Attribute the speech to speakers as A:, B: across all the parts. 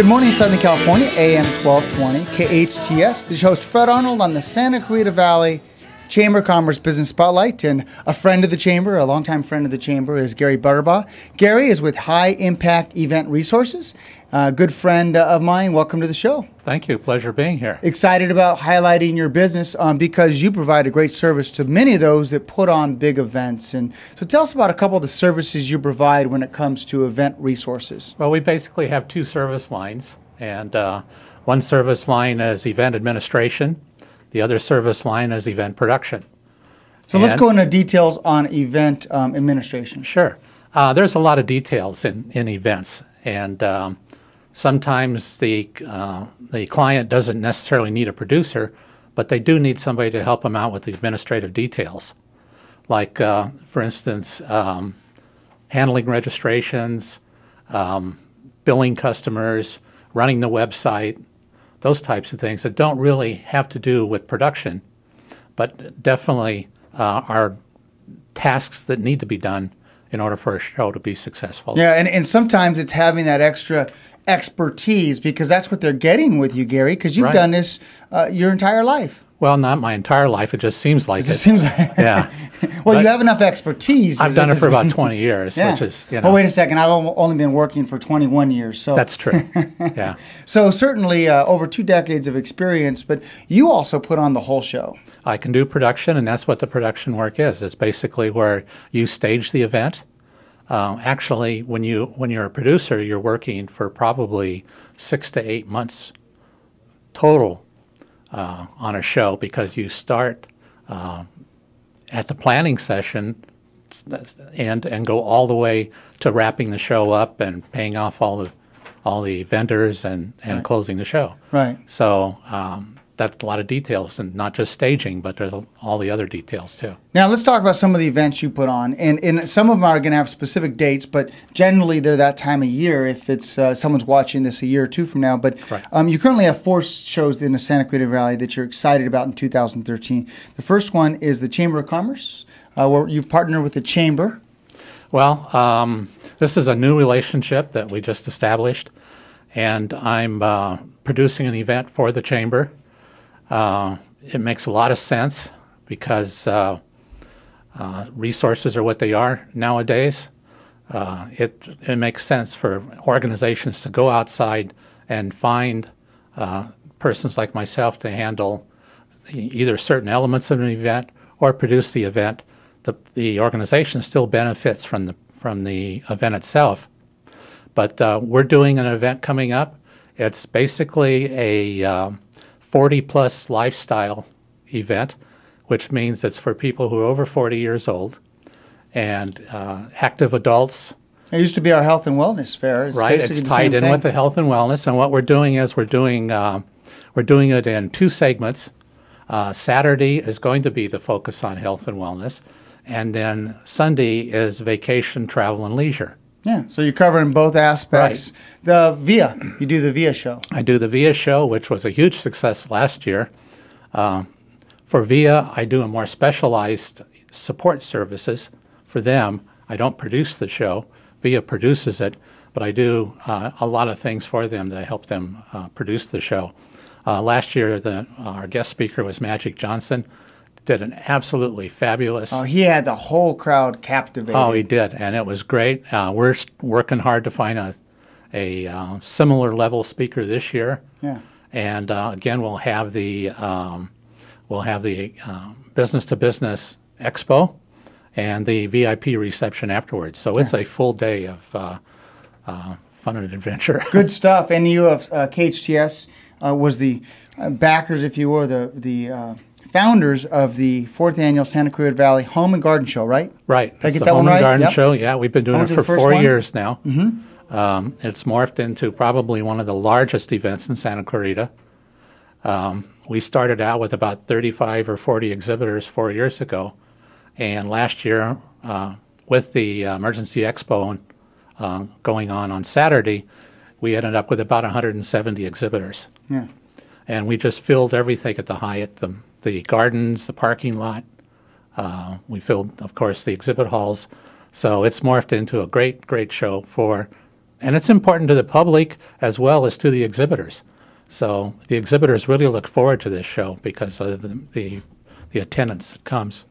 A: Good morning, Southern California, AM 1220, KHTS. This is your host, Fred Arnold, on the Santa Clarita Valley Chamber of Commerce Business Spotlight. And a friend of the Chamber, a longtime friend of the Chamber, is Gary Buterbaugh. Gary is with High Impact Event Resources. A good friend of mine. Welcome to the show.
B: Thank you. Pleasure being here.
A: Excited about highlighting your business because you provide a great service to many of those that put on big events. And so tell us about a couple of the services you provide when it comes to event resources.
B: Well, we basically have two service lines. And one service line is event administration. The other service line is event production.
A: So let's go into details on event administration.
B: Sure. There's a lot of details in events. And sometimes the client doesn't necessarily need a producer, but they do need somebody to help them out with the administrative details. Like, for instance, handling registrations, billing customers, running the website, those types of things that don't really have to do with production, but definitely are tasks that need to be done in order for a show to be successful.
A: Yeah, and sometimes it's having that extra expertise, because that's what they're getting with you, Gary, because you've done this your entire life.
B: Well, not my entire life. It just seems like it.
A: It just seems like
B: yeah.
A: Well, you have enough expertise.
B: I've done it for about 20 years,
A: yeah.
B: which is, you know.
A: Well, wait a second. I've only been working for 21 years. So
B: that's true. Yeah.
A: So certainly over 2 decades of experience, but you also put on the whole show.
B: I can do production, and that's what the production work is. It's basically where you stage the event. Actually, when you're a producer, you're working for probably 6 to 8 months total on a show, because you start at the planning session and go all the way to wrapping the show up and paying off all the vendors and closing the show.
A: Right.
B: So that's a lot of details, and not just staging, but there's all the other details too.
A: Now let's talk about some of the events you put on, and some of them are going to have specific dates, but generally they're that time of year if it's someone's watching this a year or two from now. But you currently have 4 shows in the Santa Clarita Valley that you're excited about in 2013. The first one is the Chamber of Commerce, where you've partnered with the Chamber.
B: Well, this is a new relationship that we just established, and I'm producing an event for the Chamber. It makes a lot of sense because resources are what they are nowadays. It makes sense for organizations to go outside and find persons like myself to handle either certain elements of an event or produce the event. The organization still benefits from the event itself. But we're doing an event coming up. It's basically a 40-plus lifestyle event, which means it's for people who are over 40 years old and active adults.
A: It used to be our health and wellness fair.
B: It's tied in with the health and wellness, and what we're doing is we're doing it in 2 segments. Saturday is going to be the focus on health and wellness, and then Sunday is vacation, travel, and leisure.
A: Yeah, so you're covering both aspects. Right. The VIA, you do the VIA show.
B: I do the VIA show, which was a huge success last year. For VIA, I do a more specialized support services for them. I don't produce the show. VIA produces it, but I do a lot of things for them to help them produce the show. Last year, our guest speaker was Magic Johnson. Did an absolutely fabulous.
A: Oh, he had the whole crowd captivated.
B: Oh, he did, and it was great. We're working hard to find a similar level speaker this year.
A: Yeah.
B: And again, we'll have the business to business expo and the VIP reception afterwards. So it's a full day of fun and adventure.
A: Good stuff. And you have KHTS was the backers, if you were, the founders of the 4th annual Santa Clarita Valley Home and Garden Show, right?
B: Right.
A: Did I get
B: the
A: that
B: Home
A: one
B: and
A: right?
B: Garden Show. Yeah, we've been doing it for 4 years now.
A: Mm-hmm.
B: It's morphed into probably one of the largest events in Santa Clarita. We started out with about 35 or 40 exhibitors 4 years ago, and last year, with the Emergency Expo going on Saturday, we ended up with about 170 exhibitors.
A: Yeah.
B: And we just filled everything at the Hyatt, the gardens, the parking lot. We filled, of course, the exhibit halls. So it's morphed into a great show for And it's important to the public as well as to the exhibitors. So the exhibitors really look forward to this show because of the attendance that comes.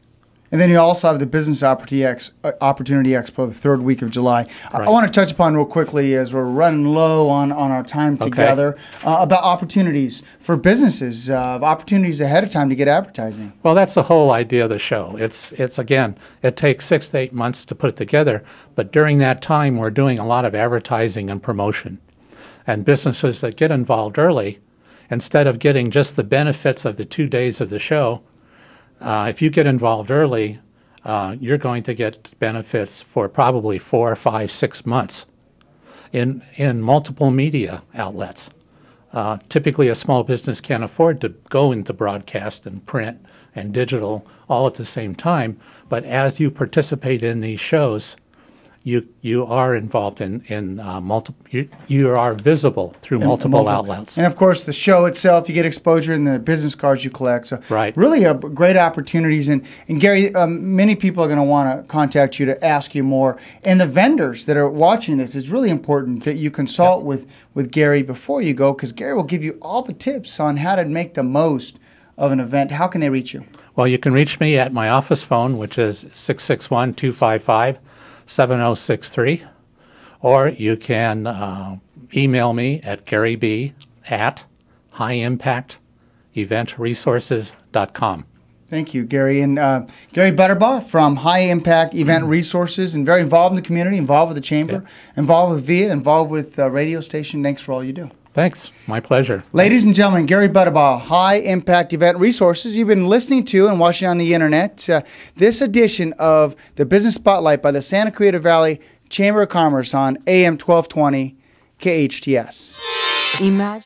A: And then you also have the Business Opportunity Expo the third week of July.
B: Right.
A: I want to touch upon real quickly, as we're running low on our time together, about opportunities for businesses, opportunities ahead of time to get advertising.
B: Well, that's the whole idea of the show. It's again, it takes 6 to 8 months to put it together, but during that time we're doing a lot of advertising and promotion. And businesses that get involved early, instead of getting just the benefits of the 2 days of the show, if you get involved early, you're going to get benefits for probably 4, 5, 6 months in multiple media outlets. Typically, a small business can't afford to go into broadcast and print and digital all at the same time. But as you participate in these shows, you are involved in multiple. You are visible through multiple outlets.
A: And of course, the show itself, you get exposure in the business cards you collect. So
B: right.
A: Really great opportunities. And Gary, many people are going to want to contact you to ask you more. And the vendors that are watching this, it's really important that you consult with Gary before you go, because Gary will give you all the tips on how to make the most of an event. How can they reach you?
B: Well, you can reach me at my office phone, which is 661-255-7063, or you can email me at garyb@highimpacteventresources.com.
A: Thank you, Gary. And Gary Buterbaugh from High Impact Event Resources, and very involved in the community, involved with the Chamber, involved with VIA, involved with radio station. Thanks for all you do.
B: Thanks. My pleasure.
A: Ladies and gentlemen, Gary Buterbaugh, High Impact Event Resources. You've been listening to and watching on the internet this edition of the Business Spotlight by the Santa Clarita Valley Chamber of Commerce on AM 1220 KHTS. Imagine